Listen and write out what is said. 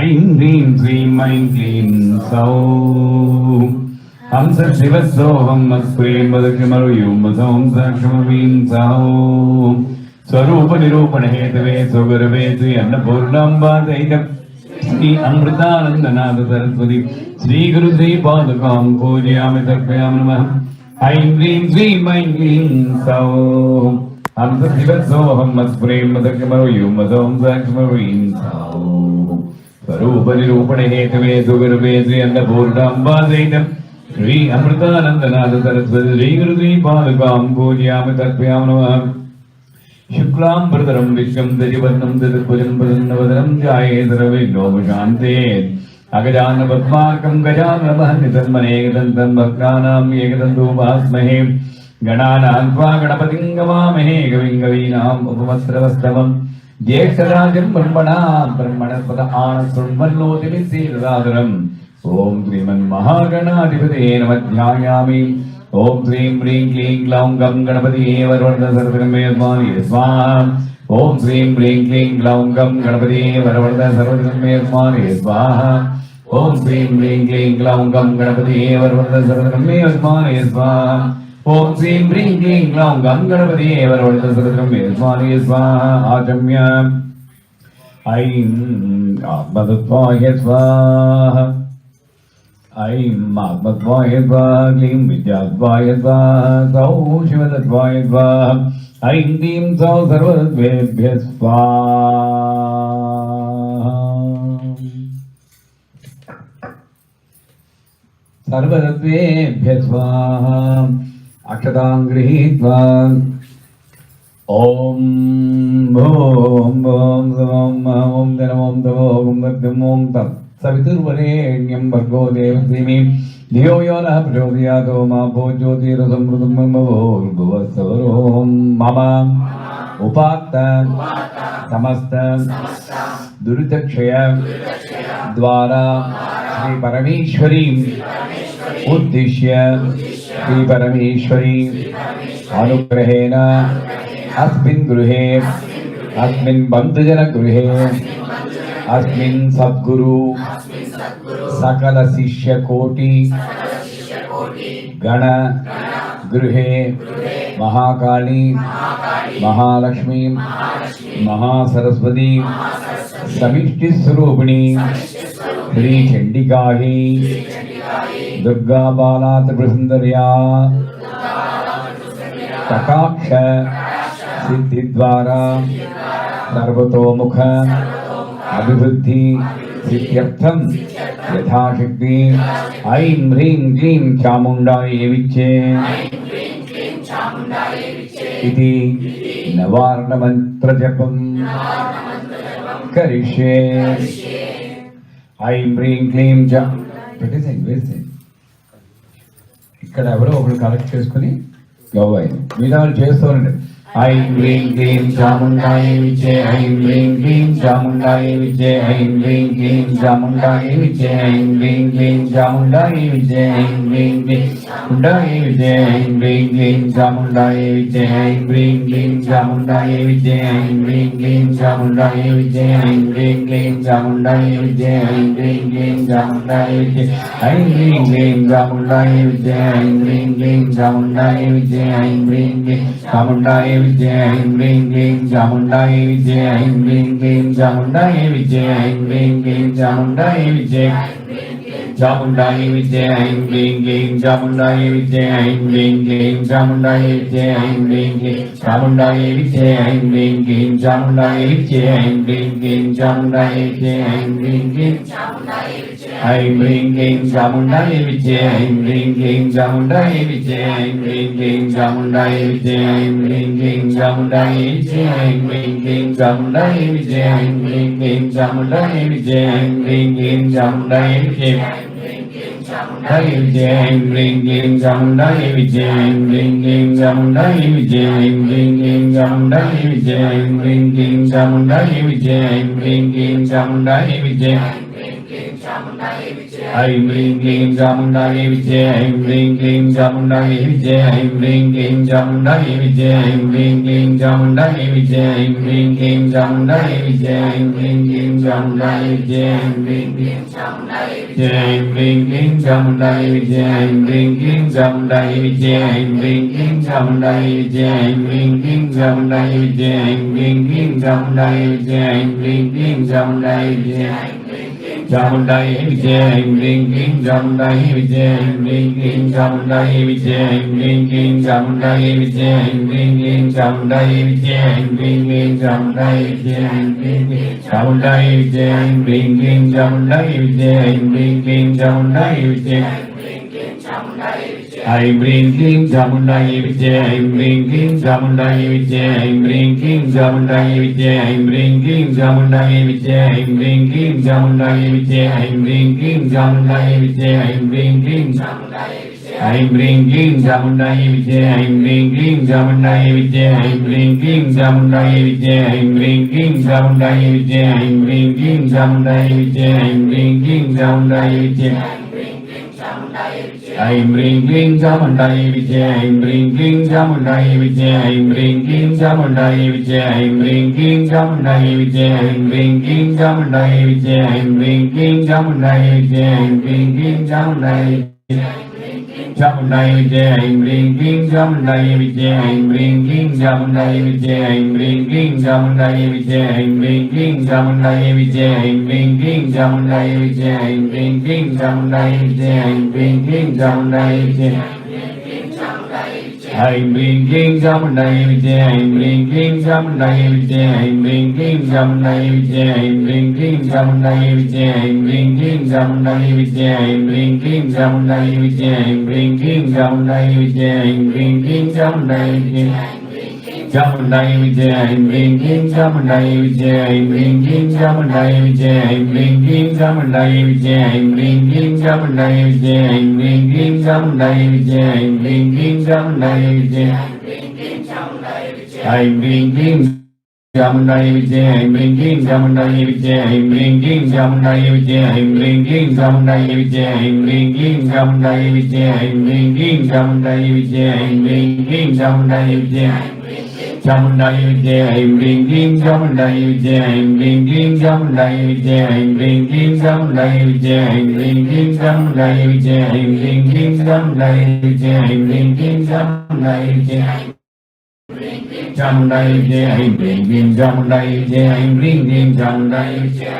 ऐं ह्रीं श्रीं ऐं क्लीं सौः हंस शिवसोऽहं मस्प्रें मदक्षमरुयुं सौं साक्षमवीं सौः स्वरूप निरूपण हेतवे स्वगुरवे श्री अन्नपूर्णाम्बादैकम् श्री अमृतानंदनाथ सरस्वती श्री गुरु श्री पादुकां पूजयामि तर्पयामि नमः। ऐं ह्रीं श्रीं ऐं क्लीं सौः हंस शिवसोऽहं मत्प्रें मदक्षमरुयुं सौं साक्षमवीं सौः स्वरूप निरूपण हेतवे स्वगुरवे श्री अन्नपूर्णाम्बादैकम् श्री अमृतानंदनाथ सरस्वती श्री गुरु श्री पादुकां पूजयामि तर्पयामि नमः। शुक्लांबरधरं विश्वं दधिवर्णं दधभुजं प्रसन्नवदनं ध्यायेत् अगजाननपद्मार्कं गजाननमहनिधन्मनेकदन्तं भक्तानां एकदन्तमुपास्महे गणानां त्वा गणपतिं गवामहे कविं कवीनाम् उपमस्रवस्तवं ज्येष्ठराजं ब्रह्मणस्पत आनशृण्वन्नोतिभिस्सीदसादरम् ॐ श्रीमन्महागणाधिपतये नमः। ध्यायामि ओम श्रीं ह्रीं क्लीं ग्लौं गं गणपतिये वरवरद सर्वधर्मे स्वामी स्वाहा। ओम श्रीं ह्रीं क्लीं ग्लौं गं गणपतिये वरवरद सर्वधर्मे स्वामी स्वाहा। ओम श्रीं ह्रीं क्लीं ग्लौं गं गणपतिये वरवरद सर्वधर्मे स्वामी स्वाहा। ओम श्रीं ह्रीं क्लीं ग्लौं गं गणपतिये वरवरद सर्वधर्मे स्वामी स्वाहा। आचम्य ऐं आत्मतत्त्वाय स्वाहा। ऐं आत्मत्वाय स्वाहा क्लीं विद्यात्वाय स्वाहा सौः शिवतत्वाय स्वाहा। ऐं क्लीं सौः सर्वतत्त्वेभ्यः स्वाहा। सर्वतत्त्वेभ्यः स्वाहा। अक्षतां गृहीत्वा ॐ भूं भूं ॐ ॐ नमो नमो ॐ तत् सवितुर्वरेण्यं भर्गो देवस्य धियो यो नः प्रचोदयात् मा भो ज्योतिरसमृतं भूर्भुवस्सुवरो मम उपात्त समस्त दुरितक्षय द्वारा श्री परमेश्वरी उद्दिश्य श्री परमेश्वरी अनुग्रहेण अस्मिन् गृहे अस्मिन् बन्धुजन गृहे अस्मिन् सद्गुरु सकल शिष्य कोटि गण गृहे महाकाली महालक्ष्मी महासरस्वती समिष्टि स्वरूपिणी श्री चंडिकाही दुर्गा बाला त्रिपुरसुंदर्या कटाक्ष सिद्धि द्वारा सर्वतोमुख अभिवृद्धि सिद्ध्यर्थं यथाशक्ति ऐं ह्रीं क्लीं चामुण्डायै विच्चे इति नवार्णमन्त्रजपं करिष्ये। ऐं ह्रीं क्लीं च పెట్టేసేయండి ఇక్కడ ఎవరో ఒకరు కలెక్ట్ చేసుకుని గవ్వాయి విధాలు చేస్తూనండి। ऐं ह्रीं क्लीं चामुण्डायै विच्चे ऐं ह्रीं क्लीं चामुण्डायै विच्चे ऐं ह्रीं क्लीं चामुण्डायै विच्चे ऐं ह्रीं क्लीं चामुण्डायै विच्चे ऐं ह्रीं क्लीं चामुण्डायै विच्चे ऐं ह्रीं क्लीं चामुण्डायै विच्चे ऐं ह्रीं क्लीं चामुण्डायै विच्चे ऐं ह्रीं क्लीं चामुण्डायै विच्चे ऐं ह्रीं क्लीं चामुण्डायै विच्चे ऐं ह्रीं क्लीं चामुण्डायै विच्चे ऐं ह्रीं क्लीं चामुण्डायै विच्चे ऐं ह्रीं क्लीं चामुण्डायै विच्चे ऐं ह्रीं क्लीं चामुण्डायै विच्चे ऐं ह्रीं क्लीं चामुण्डायै विच्चे ऐं ह्रीं क्लीं चामुण्डायै विच्चे ऐं ह्रीं क्लीं चामुण्डायै विच्चे चामुण्डायै विच्चे ऐं ह्रीं क्लीं चामुण्डायै विच्चे ऐं ह्रीं क्लीं चामुण्डायै विच्चे ऐं ह्रीं क्लीं चामुण्डायै विच्चे ऐं ह्रीं क्लीं चामुण्डायै विच्चे ऐं ह्रीं क्लीं चामुण्डायै विच्चे ऐं ह्रीं क्लीं ऐं ह्रीं क्लीं चामुण्डायै विच्चे ऐं ह्रीं क्लीं चामुण्डायै विच्चे ऐं ह्रीं क्लीं चामुण्डायै विच्चे ऐं ह्रीं क्लीं चामुण्डायै विच्चे ऐं ह्रीं क्लीं चामुण्डायै विच्चे ऐं ह्रीं क्लीं चामुण्डायै विच्चे ऐं ह्रीं क्लीं चामुण्डायै विच्चे ऐं ह्रीं क्लीं चामुण्डायै विच्चे ऐं ह्रीं क्लीं चामुण्डायै विच्चे ऐं ह्रीं क्लीं चामुण्डायै विच्चे ऐं ह्रीं क्लीं चामुण्डायै विच्चे ऐं ह्रीं क्लीं चामुण्डायै विच्चे Aim Ring King Chamundai Vichye Aim Ring King Chamundai Vichye Aim Ring King Chamundai Vichye Aim Ring King Chamundai Vichye Aim Ring King Chamundai Vichye Aim Ring King Chamundai Vichye Aim Ring King Chamundai Vichye Aim Ring King Chamundai Vichye Aim Ring King Chamundai Vichye Aim Ring King Chamundai Vichye Aim Ring King Chamundai Vichye Aim Ring King Chamundai Vichye Aim Ring King Chamundai Vichye Chamundai Vichye Aim Ring King Chamundai Vichye Aim Ring King Chamundai Vichye Aim Ring King Chamundai Vichye Aim Ring King Chamundai Vichye Aim Ring King Chamundai Vichye Aim Ring King Chamundai Vichye Aim Ring King Chamundai Vichye Aim Ring King Chamundai Vichye Aim Ring King Chamundai Vichye Aim Ring King Chamundai Vichye Aim Ring King Chamundai Vichye Aim Ring King Chamundai Vichye Aim Ring King Chamundai Vichye Aim Ring King Chamundai Vichye Aim Ring King Aim Ring King Chamundai Vichye Aim Ring King Chamundai Vichye Aim Ring King Chamundai Vichye Aim Ring King Chamundai Vichye Aim Ring King Chamundai Vichye Aim Ring King Chamundai Vichye Aim Ring King Chamundai Vichye Aim Ring King Chamundai Vichye Aim Ring King Chamundai Vichye Aim Ring King Chamundai Vichye Aim Ring King Chamundai Vichye Aim Ring King Chamundai Vichye Aim Ring King Chamundai Chamundai Vichye Aim Ring King Chamundai Vichye Aim Ring King Chamundai Vichye Aim Ring King Chamundai Vichye Aim Ring King Chamundai Vichye Aim Ring King Chamundai Vichye Aim Ring King Chamundai Vichye Aim Ring King Chamundai Vichye Aim Ring King Chamundai Vichye Aim Ring King Chamundai Vichye Aim Ring King Chamundai Vichye Aim Ring King Chamundai Vichye Aim Ring King Chamundai Vichye Aim Ring King Chamundai Vichye Aim Ring King Chamundai Vichye Aim Ring King Chamundai Vichye Chamundai Vichye Aim Ring King Chamundai Vichye Aim Ring King Chamundai Vichye Aim Ring King Chamundai Vichye Aim Ring King Chamundai Vichye Aim Ring King Chamundai Vichye Aim Ring King Chamundai Vichye Aim Ring King Chamundai Vichye Aim Ring King Chamundai Vichye Aim Ring King Chamundai Vichye Aim Ring King Chamundai Vichye Aim Ring King Chamundai Vichye Aim Ring King Chamundai Vichye Aim Ring King Chamundai Vichye Chamundai Vichye Aim Ring King Chamundai Vichye Aim Ring King Chamundai Vichye Aim Ring King Chamundai Vichye Aim Ring King Chamundai Vichye Aim Ring King Chamundai Vichye Aim Ring King Chamundai Vichye Chamundai Vichye Aim Ring King Chamundai Vichye Aim Ring King Chamundai Vichye